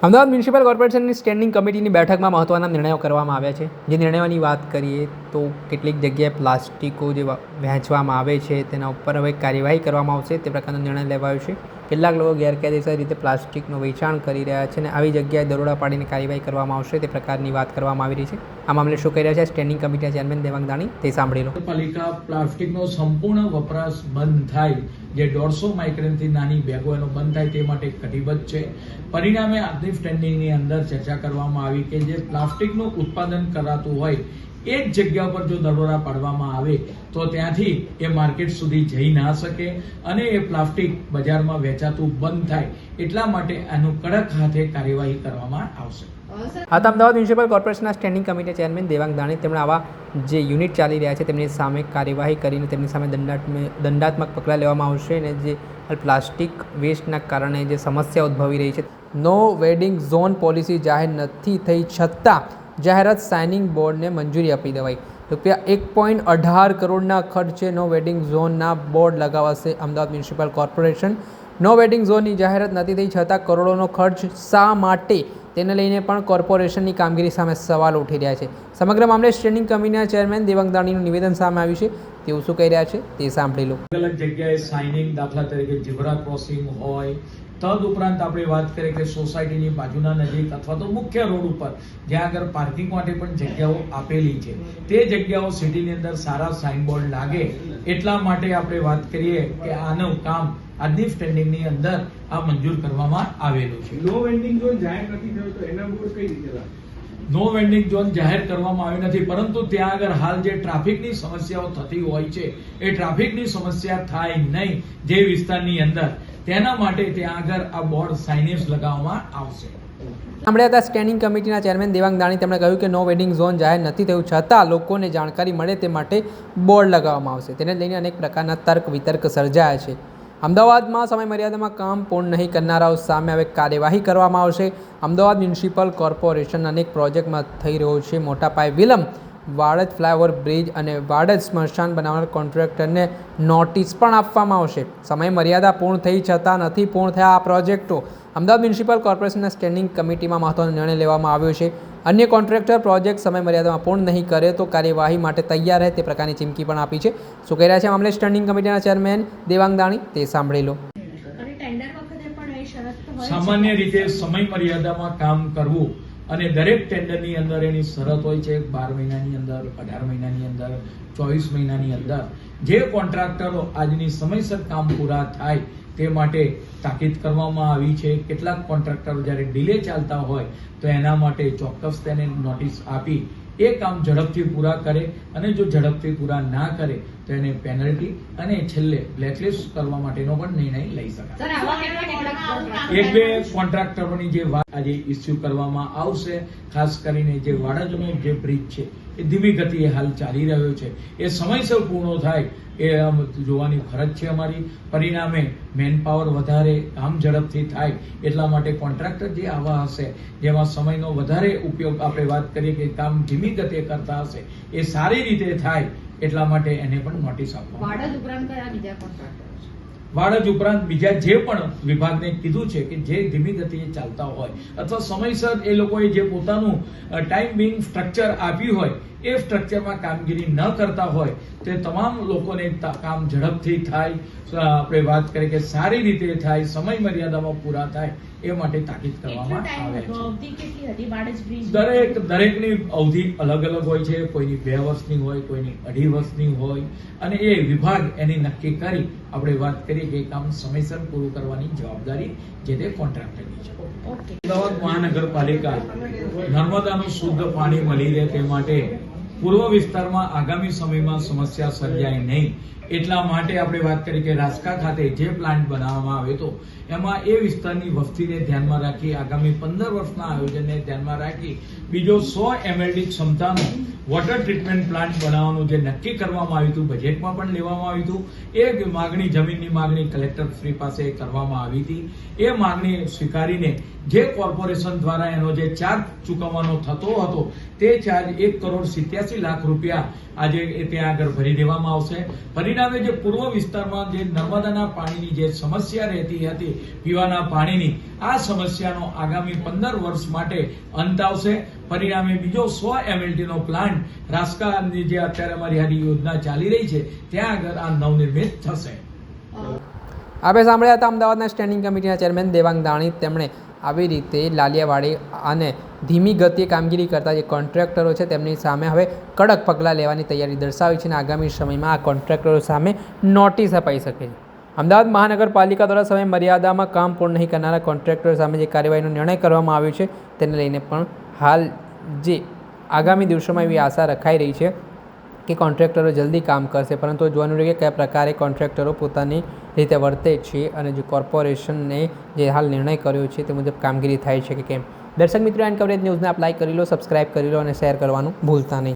Ahmedabad municipal કોર્પોરેશનની standing કમિટીની બેઠકમાં મહત્ત્વના નિર્ણયો કરવામાં આવ્યા છે. જે નિર્ણયોની વાત કરીએ તો કેટલીક જગ્યાએ પ્લાસ્ટિકો જે વહેંચવામાં આવે છે તેના ઉપર હવે કાર્યવાહી કરવામાં આવશે તે પ્રકારનો નિર્ણય લેવાયો છે. કેટલાક લોકો ગેરકાયદેસર રીતે પ્લાસ્ટિકનું વેચાણ કરી રહ્યા છે અને આવી જગ્યાએ દરોડા પાડીને કાર્યવાહી કરવામાં આવશે તે પ્રકારની વાત કરવામાં આવી રહી છે. આ મામલે શું કહી રહ્યા છે સ્ટેન્ડિંગ કમિટીના ચેરમેન દેવાંગ દાણી તે સાંભળી લો. પાલિકા પ્લાસ્ટિકનો સંપૂર્ણ વપરાશ બંધ થાય, જે 150 માઇક્રોનથી નાની બેગો એનો બંધ થાય તે માટે કટિબદ્ધ છે. પરિણામે આજની સ્ટેન્ડિંગની અંદર ચર્ચા કરવામાં આવી કે જે પ્લાસ્ટિકનું ઉત્પાદન કરાતું હોય એ જ જગ્યા પર જો દરોડા પાડવામાં આવે તો ત્યાંથી એ માર્કેટ સુધી જઈ ના શકે અને એ પ્લાસ્ટિક બજારમાં વેચાતું બંધ થાય. એટલા માટે આનું કડક હાથે કાર્યવાહી કરવામાં આવશે. આ તો અમદાવાદ મ્યુનિસિપલ કોર્પોરેશનના standing committee chairman Devang Dani તેમણે આવા જે યુનિટ ચાલી રહ્યા છે તેમની સામે કાર્યવાહી કરીને તેમની સામે દંડાત્મક પગલાં લેવામાં આવશે અને જે પ્લાસ્ટિક વેસ્ટના કારણે જે સમસ્યા ઉદ્ભવી રહી છે, નો વેડિંગ ઝોન પોલિસી જાહેર નથી થઈ છતાં જાહેરાત સાઇનિંગ બોર્ડને મંજૂરી આપી દેવાઈ. ₹1.18 કરોડના ખર્ચે નો વેડિંગ ઝોનના બોર્ડ લગાવાશે અમદાવાદ મ્યુનિસિપલ કોર્પોરેશન. નો વેડિંગ ઝોનની જાહેરાત નથી થઈ છતાં કરોડોનો ખર્ચ શા માટે તેને લઈને પણ કોર્પોરેશનની કામગીરી સામે સવાલ ઉઠી રહ્યા છે. સમગ્ર મામલે સ્ટેન્ડિંગ કમિટીના ચેરમેન દેવાંગ દાણીનું નિવેદન સામે આવ્યું છે. તેઓ શું કહી રહ્યા છે તે સાંભળી લો. અલગ જગ્યાએ સાઇનિંગ, દાખલા તરીકે ઝીબ્રા ક્રોસિંગ હોય, તદ ઉપરાંત આપણે વાત કરીએ કે સોસાયટીની બાજુના નજીક અથવા તો મુખ્ય રોડ ઉપર જ્યાં આગળ પાર્કિંગ માટે પણ જગ્યાઓ આપેલી છે તે જગ્યાઓ સિટીની અંદર સારા સાઇનબોર્ડ લાગે એટલા માટે આપણે વાત કરીએ કે આનું કામ આજની સ્ટેન્ડિંગની અંદર આ મંજૂર કરવામાં આવેલું છે. નો વેન્ડિંગ ઝોન જાહેર નથી થયો તો એના બોર્ડ કઈ રીતે લાગે? નો વેન્ડિંગ ઝોન જાહેર કરવામાં આવ્યો નથી, પરંતુ ત્યાં આગળ હાલ જે ટ્રાફિકની સમસ્યાઓ થતી હોય છે એ ટ્રાફિકની સમસ્યા થાય નહીં જે વિસ્તારની અંદર, તેના માટે ત્યાં આગળ આ બોર્ડ સાઇનેજ લગાવવામાં આવશે. સાંભળ્યા હતા સ્ટેન્ડિંગ કમિટીના ચેરમેન દેવાંગ દાણી. તેમણે કહ્યું કે નો વેડિંગ ઝોન જાહેર નથી થયું છતાં લોકોને જાણકારી મળે તે માટે બોર્ડ લગાવવામાં આવશે. તેને લઈને અનેક પ્રકારના તર્ક વિતર્ક સર્જાયા છે. અમદાવાદમાં સમય મર્યાદામાં કામ પૂર્ણ નહીં કરનારાઓ સામે હવે કાર્યવાહી કરવામાં આવશે. અમદાવાદ મ્યુનિસિપલ કોર્પોરેશન અનેક પ્રોજેક્ટમાં થઈ રહ્યો છે મોટા પાયે વિલંબ. વાડજ ફ્લાયઓવર બ્રિજ અને વાડજ સ્મશાન બનાવનાર કોન્ટ્રાક્ટરને નોટિસ પણ આપવામાં આવશે. સમય મર્યાદા પૂર્ણ થઈ છતાં નથી પૂર્ણ થયા આ પ્રોજેક્ટો. અમદાવાદ મ્યુનિસિપલ કોર્પોરેશનના સ્ટેન્ડિંગ કમિટીમાં મહત્વનો નિર્ણય લેવામાં આવ્યો છે. અન્ય કોન્ટ્રાક્ટર પ્રોજેક્ટ સમય મર્યાદામાં પૂર્ણ નહીં કરે તો કાર્યવાહી માટે તૈયાર રહે તે પ્રકારની ચીમકી પણ આપી છે. શું કહી રહ્યા છે મામલે સ્ટેન્ડિંગ કમિટીના ચેરમેન દેવાંગ દાણી તે સાંભળી લો. સામાન્ય રીતે સમય મર્યાદામાં કામ કરવું અને દરેક ટેન્ડરની અંદર એની શરત હોય છે. 12 મહિનાની અંદર, 18 મહિનાની અંદર, 24 મહિનાની અંદર જે કોન્ટ્રાક્ટરો આજની સમયસર કામ પૂરા થાય તે માટે તાકીદ કરવામાં આવી છે. કેટલાક કોન્ટ્રાક્ટરો જ્યારે ડિલે ચાલતા હોય તો એના માટે ચોક્કસ તેને નોટિસ આપી એ કામ ઝડપથી પૂરા કરે અને જો ઝડપથી પૂરા ના કરે તો એને પેનલ્ટી અને છેલ્લે બ્લેકલિસ્ટ કરવા માટેનો પણ નિર્ણય લઈ શકાય. એક બે કોન્ટ્રાક્ટરોની જે વાત આજે ઇસ્યુ કરવામાં આવશે, ખાસ કરીને જે વાડજનો જે બ્રિજ છે એ ધીમી ગતિએ હાલ ચાલી રહ્યો છે, એ સમયસર પૂર્ણ થાય એ જોવાની ફરજ છે અમારી. પરિણામે મેનપાવર વધારે, કામ ઝડપથી થાય એટલા માટે કોન્ટ્રાક્ટર જે આવા હશે જેમાં સમયનો વધારે ઉપયોગ, આપણે વાત કરીએ કે કામ ધીમી ગતિએ કરતા હશે, એ સારી રીતે થાય એટલા માટે એને પણ નોટિસ આપવામાં. વાડજ ઉપરાંત બીજા જે પણ વિભાગને કીધું છે કે જે ધીમી ગતિએ ચાલતા હોય અથવા સમયસર એ લોકોએ જે પોતાનું ટાઈમ બિંગ સ્ટ્રક્ચર આપ્યું હોય એ સ્ટ્રક્ચરમાં કામગીરી ન કરતા હોય તે તમામ લોકોને કામ ઝડપથી થાય, આપણે વાત કરીએ કે સારી રીતે થાય, સમય મર્યાદામાં પૂરા થાય એ માટે તાકીદ કરવામાં આવે છે. દરેકની અવધિ અલગ અલગ હોય છે. કોઈની 2 વર્ષની હોય, કોઈની 2.5 વર્ષની હોય અને એ વિભાગ એની નક્કી કરી આપણે વાત કરીએ કે કામ સમયસર પૂરું કરવાની જવાબદારી જે તે કોન્ટ્રાક્ટરની છે. અમદાવાદ મહાનગરપાલિકા નર્મદાનું શુદ્ધ પાણી મળી રહે તે માટે પૂર્વ વિસ્તારમાં આગામી સમયમાં સમસ્યા સર્જાય નહીં એટલા માટે આપણે વાત કરી કે રાજકા ખાતે જે પ્લાન્ટ બનાવવામાં આવ્યો હતો એમાં એ વિસ્તારની વસ્તીને ધ્યાનમાં રાખી આગામી 15 વર્ષના આયોજનને ધ્યાનમાં રાખી બીજો 100 MLD ક્ષમતાનો વોટર ટ્રીટમેન્ટ પ્લાન્ટ બનાવવાનું જે નક્કી કરવામાં આવ્યું હતું, બજેટમાં પણ લેવામાં આવ્યું હતું. એ માગણી, જમીનની માગણી કલેક્ટર શ્રી પાસે કરવામાં આવી હતી. એ માગણી સ્વીકારીને જે કોર્પોરેશન દ્વારા એનો જે ચાર્જ ચૂકવવાનો થતો હતો તે ચાર્જ ₹1.87 કરોડ આજે ત્યાં આગળ ભરી દેવામાં આવશે. પરિણામે જે પૂર્વ વિસ્તારમાં જે નર્મદાના પાણીની જે સમસ્યા રહેતી હતી પીવાના પાણીની, આ સમસ્યાનો આગામી 15 વર્ષ માટે અંત આવશે. પરિણામે બીજો 100 MLT નો પ્લાન્ટ રાસકાની જે અત્યારે અમારી હારી યોજના ચાલી રહી છે ત્યાં આગળ આ નવનિર્મિત થશે. આપણે સાંભળ્યા હતા અમદાવાદના સ્ટેન્ડિંગ કમિટીના ચેરમેન દેવાંગ દાણી. તેમણે આવી રીતે લાલિયાવાડી અને ધીમી ગતિએ કામગીરી કરતા જે કોન્ટ્રાક્ટરો છે તેમની સામે હવે કડક પગલાં લેવાની તૈયારી દર્શાવી છે અને આગામી સમયમાં આ કોન્ટ્રાક્ટરો સામે નોટિસ અપાઈ શકે છે. અમદાવાદ મહાનગરપાલિકા દ્વારા સમય મર્યાદામાં કામ પૂર્ણ નહીં કરનારા કોન્ટ્રાક્ટરો સામે જે કાર્યવાહીનો નિર્ણય કરવામાં આવ્યો છે તેને લઈને પણ હાલ જે આગામી દિવસોમાં એવી આશા રખાઈ રહી છે કે કોન્ટ્રાક્ટરો જલ્દી કામ કરશે, પરંતુ જોવાનું રહ્યું કે કયા પ્રકારે કોન્ટ્રાક્ટરો પોતાની રીતે વર્તે છે અને જે કોર્પોરેશનને જે હાલ નિર્ણય કર્યો છે તે મુજબ કામગીરી થાય છે કે કેમ. દર્શક મિત્રો, એન્ડ કવરેજ ન્યૂઝને આપ લાઈક કરી લો, સબસ્ક્રાઇબ કરી લો અને શેર કરવાનું ભૂલતા નહીં.